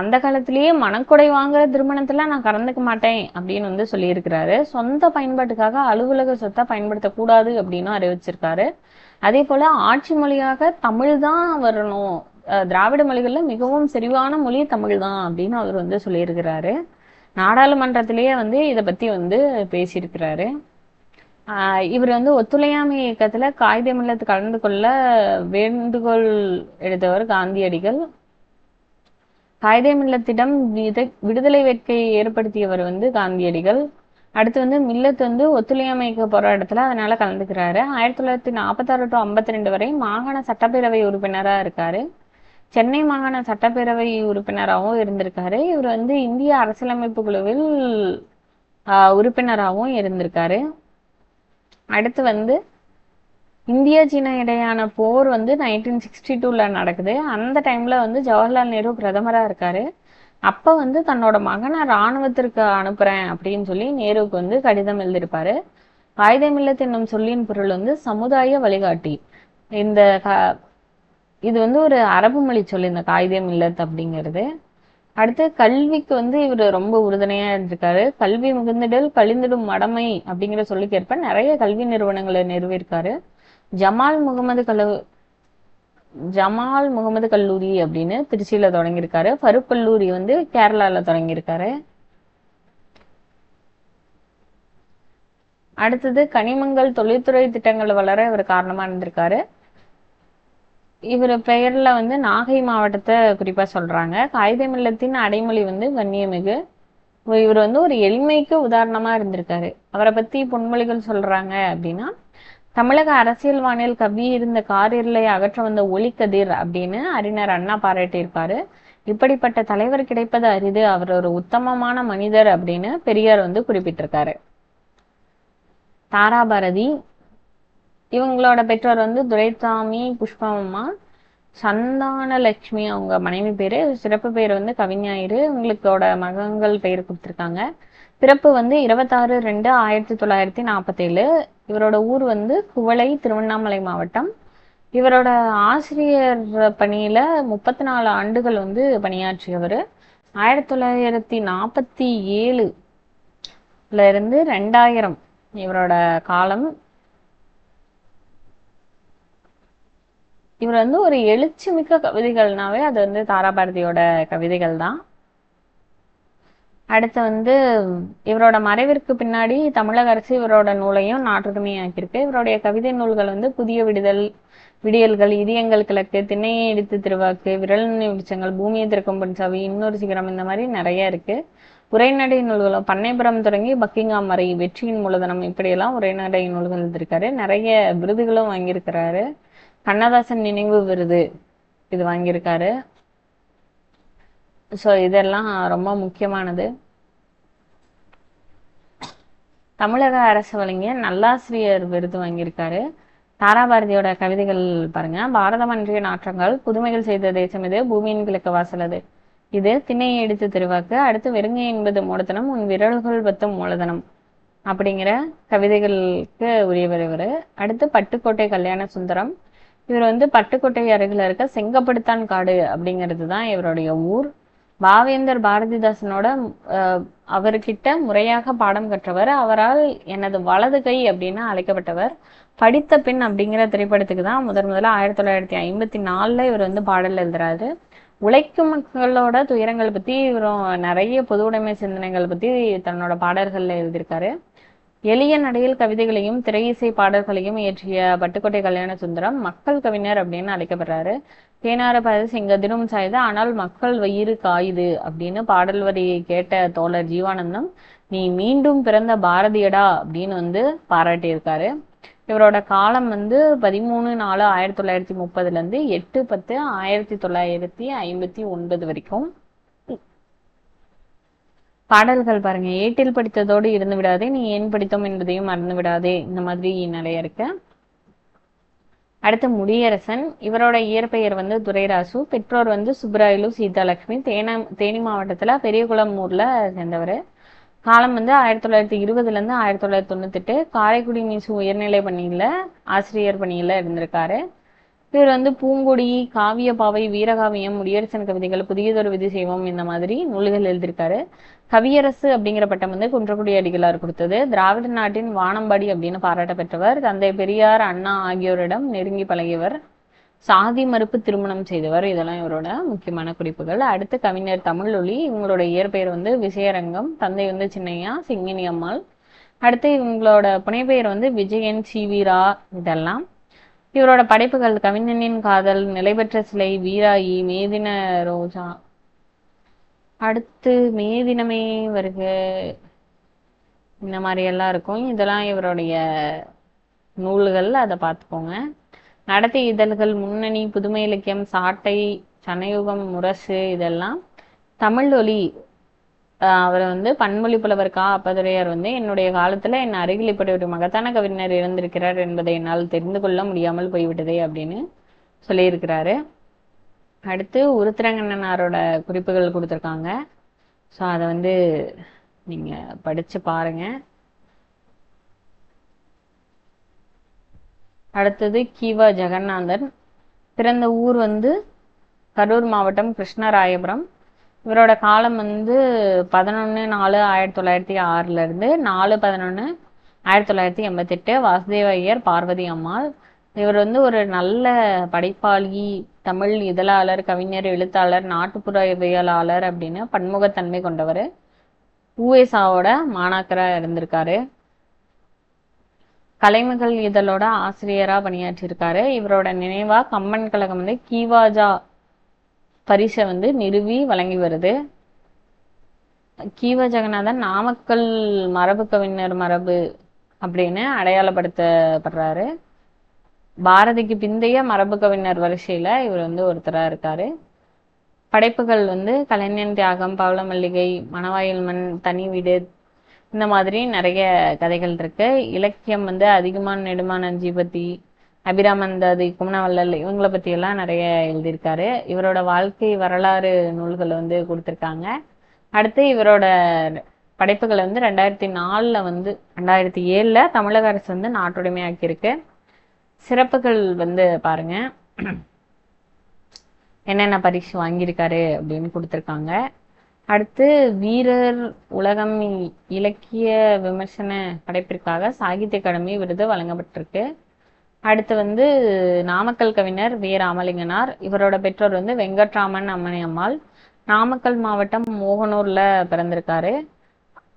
அந்த காலத்திலேயே மனக்கொடை வாங்குற திருமணத்துல நான் கலந்துக்க மாட்டேன் அப்படின்னு வந்து சொல்லியிருக்கிறாரு. சொந்த பயன்பாட்டுக்காக அலுவலக சொத்தை பயன்படுத்தக்கூடாது அப்படின்னு அறிவிச்சிருக்காரு. அதே போல ஆட்சி மொழியாக தமிழ் தான் வரணும், திராவிட மொழிகள்ல மிகவும் செறிவான மொழி தமிழ் தான் அப்படின்னு அவர் வந்து சொல்லியிருக்கிறாரு. நாடாளுமன்றத்திலேயே வந்து இதை பத்தி வந்து பேசியிருக்கிறாரு. இவர் வந்து ஒத்துழையாமை இயக்கத்துல காயிதே மில்லத் கலந்து கொள்ள வேண்டுகோள் எடுத்தவர் காந்தியடிகள். காயிதே மில்லத்திடம் விடுதலை வேட்கையை ஏற்படுத்தியவர் வந்து காந்தியடிகள். அடுத்து வந்து மில்லத் வந்து ஒத்துழையாமை இயக்க போராட்டத்துல அதனால கலந்துக்கிறாரு. 1946 to 52 வரை மாகாண சட்டப்பேரவை உறுப்பினரா இருக்காரு. சென்னை மாகாண சட்டப்பேரவை உறுப்பினராகவும் இருந்திருக்காரு. இவர் வந்து இந்திய அரசியலமைப்பு குழுவில் உறுப்பினராகவும் இருந்திருக்காரு. அடுத்து வந்து இந்தியா சீனா இடையான போர் வந்து 1962ல நடக்குது. அந்த டைம்ல வந்து ஜவஹர்லால் நேரு பிரதமரா இருக்காரு. அப்ப வந்து தன்னோட மகனை இராணுவத்திற்கு அனுப்புறேன் அப்படின்னு சொல்லி நேருவுக்கு வந்து கடிதம் எழுதியிருப்பாரு. காயிதே மில்லத் என்னும் சொல்லின் பொருள் வந்து சமுதாய வழிகாட்டி. இந்த இது வந்து ஒரு அரபு மொழி சொல் இந்த காயிதே மில்லத் அப்படிங்கிறது. அடுத்து கல்விக்கு வந்து இவர் ரொம்ப உறுதுணையா இருந்திருக்காரு. கல்வி மிகுந்திடல் கழிந்திடும் மடமை அப்படிங்கிற சொல்லுக்கு ஏற்ப நிறைய கல்வி நிறுவனங்களை நிறுவியிருக்காரு. ஜமால் முகமது கல்லூரி அப்படின்னு திருச்சியில தொடங்கியிருக்காரு. ஃபருக் கல்லூரி வந்து கேரளால தொடங்கியிருக்காரு. அடுத்தது கனிமங்கள் தொழில்துறை திட்டங்கள் வளர இவர் காரணமா இருந்திருக்காரு. இவர் பெயர்ல வந்து நாகை மாவட்டத்தை குறிப்பா சொல்றாங்க. காயிதே மில்லத்தின் அடைமொழி வந்து கண்ணியமிகு. இவர் வந்து ஒரு எளிமைக்கு உதாரணமா இருந்திருக்காரு. அவரை பத்தி பொன்மொழிகள் சொல்றாங்க அப்படின்னா, தமிழக அரசியல் வானில் கவி இருந்த காரிருளை அகற்ற வந்த ஒளிக்கதிர் அப்படின்னு அறிஞர் அண்ணா பாராட்டியிருப்பாரு. இப்படிப்பட்ட தலைவர் கிடைப்பது அரிது, அவர் ஒரு உத்தமமான மனிதர் அப்படின்னு பெரியார் வந்து குறிப்பிட்டிருக்காரு. தாராபாரதி. இவங்களோட பெற்றோர் வந்து துரைசாமி புஷ்பம்மா, சந்தானலட்சுமி அவங்க மனைவி பேரு. சிறப்பு பேர் வந்து கவிஞாயிறு. இவங்களுக்கோட மகன்கள் பெயர் கொடுத்துருக்காங்க. பிறப்பு வந்து 26/2/1947. இவரோட ஊர் வந்து குவளை, திருவண்ணாமலை மாவட்டம். இவரோட ஆசிரியர் பணியில 34 ஆண்டுகள் வந்து பணியாற்றியவர். 1947ல இருந்து 2000 இவரோட காலம். இவர் வந்து ஒரு எழுச்சி மிக்க கவிதைகள்னாவே அது வந்து தாராபாரதியோட கவிதைகள் தான். அடுத்து வந்து இவரோட மறைவிற்கு பின்னாடி தமிழக அரசு இவரோட நூலையும் நாட்டுடைமையாக்கியிருக்கு. இவருடைய கவிதை நூல்கள் வந்து புதிய விடியல்கள், இதயங்கள் கிழக்கு, திண்ணையை இடித்து திருவாக்கு, விரல் விருச்சங்கள், பூமியை திறக்கும் பொன்சாவி, இன்னொரு சிகரம், இந்த மாதிரி நிறைய இருக்கு. உரைநடை நூல்களும் பண்ணைபுரம் தொடங்கி பக்கிங்காம் வரை, வெற்றியின் மூலதனம், இப்படியெல்லாம் உரைநடை நூல்கள் எழுதியிருக்காரு. நிறைய விருதுகளும் வாங்கியிருக்கிறாரு. கண்ணதாசன் நினைவு விருது இது வாங்கியிருக்காரு. ஸோ இதெல்லாம் ரொம்ப முக்கியமானது. தமிழக அரசு வழங்கிய நல்லாசிரியர் விருது வாங்கியிருக்காரு. தாராபாரதியோட கவிதைகள் பாருங்க. பாரதம் அன்றைய நாற்றங்கள், புதுமைகள் செய்த தேசம் இது, பூமியின் கிழக்கு வாசல் அது, இது திண்ணையை எடுத்து திருவாக்கு, அடுத்து வெறுங்கை என்பது மூலதனம், உன் விரல்கள் பத்தும் மூலதனம், அப்படிங்கிற கவிதைகளுக்கு உரியவர் இவர். அடுத்து பட்டுக்கோட்டை கல்யாண சுந்தரம். இவர் வந்து பட்டுக்கோட்டை அருகில் இருக்க செங்கப்படுத்தான் காடு அப்படிங்கிறது தான் இவருடைய ஊர். பாவேந்தர் பாரதிதாசனோட அவர்கிட்ட முறையாக பாடம் கற்றவர். அவரால் எனது வலது கை அப்படின்னு அழைக்கப்பட்டவர். படித்த பெண் அப்படிங்கிற திரைப்படத்துக்கு தான் முதல்ல 1954 இவர் வந்து பாடல் எழுதுறாரு. உழைக்கும் மக்களோட துயரங்கள் பத்தி இவரும் நிறைய பொது உடைமை சிந்தனைகள் பத்தி தன்னோட பாடல்கள்ல எழுதியிருக்காரு. எளிய நடையில் கவிதைகளையும் திரை இசை பாடல்களையும் இயற்றிய பட்டுக்கோட்டை கல்யாண சுந்தரம் மக்கள் கவிஞர் அப்படின்னு அழைக்கப்படுறாரு. தேனார பாது செங்கதிரும் சாயுது, ஆனால் மக்கள் வயிறு காயுது அப்படின்னு பாடல் வரியை கேட்ட தோழர் ஜீவானந்தம், நீ மீண்டும் பிறந்த பாரதியடா அப்படின்னு வந்து பாராட்டியிருக்காரு. இவரோட காலம் வந்து 13/4/1930 இருந்து 8/10/1959 வரைக்கும். பாடல்கள் பாருங்க. ஏட்டில் படித்ததோடு இருந்து விடாதே, நீ ஏன் படித்தோம் என்பதையும் மறந்து விடாதே, இந்த மாதிரி நிறைய இருக்கு. அடுத்து முடியரசன். இவரோட இயற்பெயர் வந்து துரைராசு. பெற்றோர் வந்து சுப்பராயலு சீதாலட்சுமி. தேனி மாவட்டத்துல பெரியகுளம் ஊர்ல சேர்ந்தவர். காலம் வந்து 1920 இருந்து 1998. காரைக்குடி மீசு உயர்நிலை பணியில ஆசிரியர் பணியில இருந்திருக்காரு. இவர் வந்து பூங்கொடி, காவிய பாவை, வீரகாவியம், முடியரசன் கவிதைகள், புதியதொரு விதி செய்வோம், இந்த மாதிரி நூல்கள் எழுதியிருக்காரு. கவியரசு அப்படிங்கிற பட்டம் வந்து குன்றக்குடி அடிகளார் கொடுத்தது. திராவிட நாட்டின் வானம்பாடி அப்படின்னு பாராட்ட பெற்றவர். தந்தை பெரியார், அண்ணா ஆகியோரிடம் நெருங்கி பழகியவர். சாதி மறுப்பு திருமணம் செய்தவர். இதெல்லாம் இவரோட முக்கியமான குறிப்புகள். அடுத்து கவிஞர் தமிழொலி. இவங்களோட இயற்பெயர் வந்து விஜயரங்கம். தந்தை வந்து சின்னையா, சிங்கினி அம்மாள். அடுத்து இவங்களோட புனைப்பெயர் வந்து விஜயன், சீவீரா, இதெல்லாம். இவரோட படைப்புகள் கவிஞனின் காதல், நிலைபெற்ற சிலை, வீராயி, மேதின ரோஜா, அடுத்து மேதினமே வருக, இந்த மாதிரி எல்லாம் இருக்கும். இதெல்லாம் இவருடைய நூல்கள், அதை பார்த்துக்கோங்க. நடத்தை இதழ்கள், முன்னணி, புதுமை இலக்கியம், சாட்டை, சனயுகம், முரசு, இதெல்லாம். தமிழொலி. அவர் வந்து பன்மொழி புலவர் கா. அப்பதுரையார் வந்து, என்னுடைய காலத்துல என் அருகில் இப்படி ஒரு மகத்தான கவிஞர் இருந்திருக்கிறார் என்பதை என்னால் தெரிந்து கொள்ள முடியாமல் போய்விட்டதே அப்படின்னு சொல்லியிருக்கிறாரு. அடுத்து உருத்திரங்கண்ணனாரோட குறிப்புகள் கொடுத்துருக்காங்க. ஸோ அதை வந்து நீங்க படிச்சு பாருங்க. அடுத்தது கீவா ஜெகநாதன். பிறந்த ஊர் வந்து கரூர் மாவட்டம் கிருஷ்ணராயபுரம். இவரோட காலம் வந்து 11/4/1906 இருந்து 4/11/1988. வாசுதேவ ஐயர், பார்வதி அம்மாள். இவர் வந்து ஒரு நல்ல படைப்பாளி, தமிழ் இதழாளர், கவிஞர், எழுத்தாளர், நாட்டுப்புறவியலாளர் அப்படின்னு பன்முகத்தன்மை கொண்டவர். ஊவேசாவோட மாணாக்கரா இருந்திருக்காரு. கலைமகள் இதழோட ஆசிரியரா பணியாற்றியிருக்காரு. இவரோட நினைவா கம்பன் கழகம் வந்து கீவாஜா பரிசை வந்து நிறுவி வழங்கி வருது. கீவா ஜெகநாதன் நாமக்கல் மரபு கவிஞர் மரபு அப்படின்னு அடையாளப்படுத்தப்படுறாரு. பாரதிக்கு பிந்தைய மரபு கவிஞர் வரிசையில இவர் வந்து ஒருத்தரா இருக்காரு. படைப்புகள் வந்து கலைஞன் தியாகம், பவள மல்லிகை, மணவாயில் மண், தனி வீடு, இந்த மாதிரி நிறைய கதைகள் இருக்கு. இலக்கியம் வந்து அதிகமான நெடுமான் பத்தி, அபிராமந்தாதி, குமணவள்ளல், இவங்களை பத்தி எல்லாம் நிறைய எழுதியிருக்காரு. இவரோட வாழ்க்கை வரலாறு நூல்கள் வந்து கொடுத்துருக்காங்க. அடுத்து இவரோட படைப்புகளை வந்து 2004 வந்து 2007 தமிழக அரசு வந்து நாட்டுடைமையாக்கியிருக்கு. சிறப்புகள் வந்து பாருங்க, என்னென்ன பரிசு வாங்கியிருக்காரு அப்படின்னு கொடுத்துருக்காங்க. அடுத்து வீரர் உலகம் இலக்கிய விமர்சன படைப்பிற்காக சாகித்ய அகாடமி விருது வழங்கப்பட்டிருக்கு. அடுத்து வந்து நாமக்கல் கவிஞர் வே ராமலிங்கனார். இவரோட பெற்றோர் வந்து வெங்கட்ராமன் அம்மணி அம்மாள். நாமக்கல் மாவட்டம் மோகனூர்ல பிறந்திருக்காரு.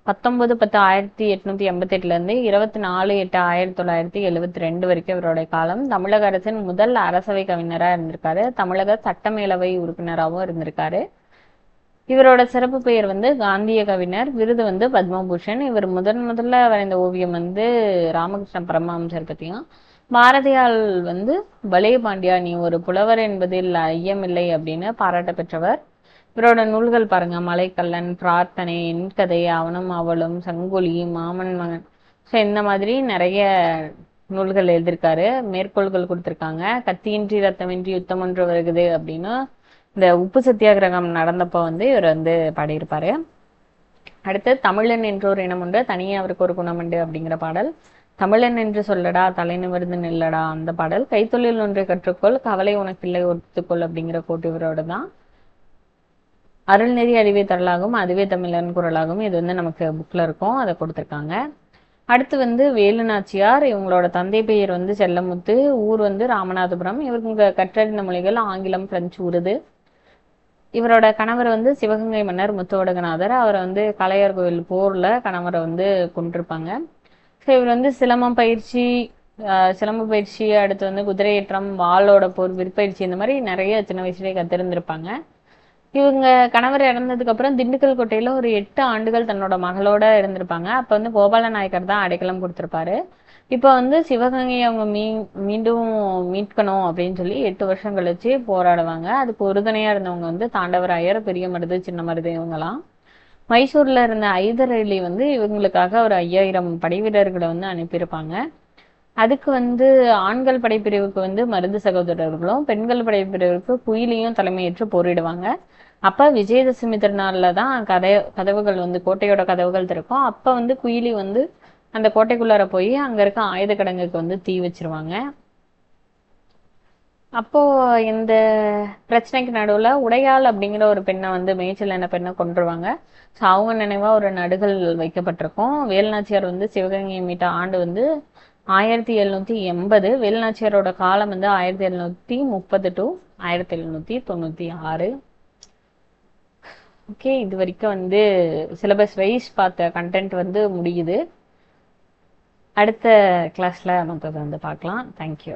19/10/1888 24/8/1972 வரைக்கும் இவருடைய காலம். தமிழக அரசின் முதல் அரசவை கவிஞராக இருந்திருக்காரு. தமிழக சட்டமேலவை உறுப்பினராகவும் இருந்திருக்காரு. இவரோட சிறப்பு பெயர் வந்து காந்திய கவிஞர். விருது வந்து பத்மபூஷன். இவர் முதல்ல வரைந்த ஓவியம் வந்து ராமகிருஷ்ண பரமஹம்சர் பத்தியும். பாரதியால் வந்து பலே பாண்டியா நீ ஒரு புலவர் என்பதில் ஐயமில்லை அப்படின்னு பாராட்ட பெற்றவர். இவரோட நூல்கள் பாருங்க, மலைக்கல்லன், பிரார்த்தனை, என் கதை, அவனும் அவளும், சங்கொலி, மாமன் மகன், ஸோ இந்த மாதிரி நிறைய நூல்கள் எழுதியிருக்காரு. மேற்கோள்கள் கொடுத்துருக்காங்க. கத்தியின்றி ரத்தமின்றி யுத்தம் ஒன்று வருகுது அப்படின்னு இந்த உப்பு சத்தியாகிரகம் நடந்தப்போ வந்து இவர் வந்து பாடியிருப்பாரு. அடுத்து தமிழன் என்றோர் இனம் உண்டு, தனியே அவருக்கு ஒரு குணம் உண்டு அப்படிங்கிற பாடல். தமிழன் என்று சொல்லடா தலை நிமிர்ந்து நில்லடா அந்த பாடல். கைத்தொழில் ஒன்றை கற்றுக்கொள், கவலை உனக்கில்லை ஒத்துக்கொள் அப்படிங்கிற கோட்டு இவரோட தான். அருள்நெறி அறிவே தரலாகும், அதுவே தமிழன் குரலாகும், இது வந்து நமக்கு புக்ல இருக்கும், அதை கொடுத்துருக்காங்க. அடுத்து வந்து வேலு நாச்சியார். இவங்களோட தந்தை பெயர் வந்து செல்லமுத்து. ஊர் வந்து ராமநாதபுரம். இவங்க கற்றறிந்த மொழிகள் ஆங்கிலம், பிரெஞ்சு, உருது. இவரோட கணவர் வந்து சிவகங்கை மன்னர் முத்துவடகநாதர். அவரை வந்து கலையர் கோவில் போர்ல கணவரை வந்து கொண்டிருப்பாங்க. ஸோ இவர் வந்து சிலம்பம் பயிற்சி, அடுத்து வந்து குதிரையேற்றம், வாளோட போர், விற்பயிற்சி, இந்த மாதிரி நிறைய சின்ன வயசுலேயே கத்திருந்திருப்பாங்க. இவங்க கணவர் இறந்ததுக்கு அப்புறம் திண்டுக்கல் கோட்டையில ஒரு 8 ஆண்டுகள் தன்னோட மகளோட இருந்திருப்பாங்க. அப்ப வந்து கோபால நாயக்கர் தான் அடைக்கலம் கொடுத்திருப்பாரு. இப்ப வந்து சிவகங்கையை அவங்க மீண்டும் மீட்கணும் அப்படின்னு சொல்லி 8 வருஷம் கழிச்சு போராடுவாங்க. அதுக்கு உறுதுணையா இருந்தவங்க வந்து தாண்டவராயர், பெரிய மருது, சின்ன மருது இவங்கலாம். மைசூர்ல இருந்த ஐதர் அலி வந்து இவங்களுக்காக ஒரு 5000 படை வீரர்களை வந்து அனுப்பியிருப்பாங்க. அதுக்கு வந்து ஆண்கள் படைப்பிரிவுக்கு வந்து மருது சகோதரர்களும், பெண்கள் படைப்பிரிவுக்கு குயிலியும் தலைமையேற்று போரிடுவாங்க. அப்ப விஜயதசமி திருநாள்ல தான் கதவுகள் வந்து கோட்டையோட கதவுகள் திறக்கும். அப்ப வந்து குயிலி வந்து அந்த கோட்டைக்குள்ளார போய் அங்க இருக்க ஆயுத கிடங்குக்கு வந்து தீ வச்சிருவாங்க. அப்போ இந்த பிரச்சனைக்கு நடுவுல உடையாள் அப்படிங்கிற ஒரு பெண்ணை வந்து மேய்ச்சல் என்ன பெண்ணை கொன்றுவாங்க. ஸோ அவங்க நினைவா ஒரு நடுகள் வைக்கப்பட்டிருக்கும். வேலுநாச்சியார் வந்து சிவகங்கையை மீட்ட ஆண்டு வந்து 1780. வேலுநாச்சியாரோட காலம் வந்து 1730 to 1796. ஓகே, இது வரைக்கும் வந்து சிலபஸ் வைஸ் பார்த்த கண்டென்ட் வந்து முடியுது. அடுத்த கிளாஸ்ல மற்றது வந்து பார்க்கலாம். தேங்க்யூ.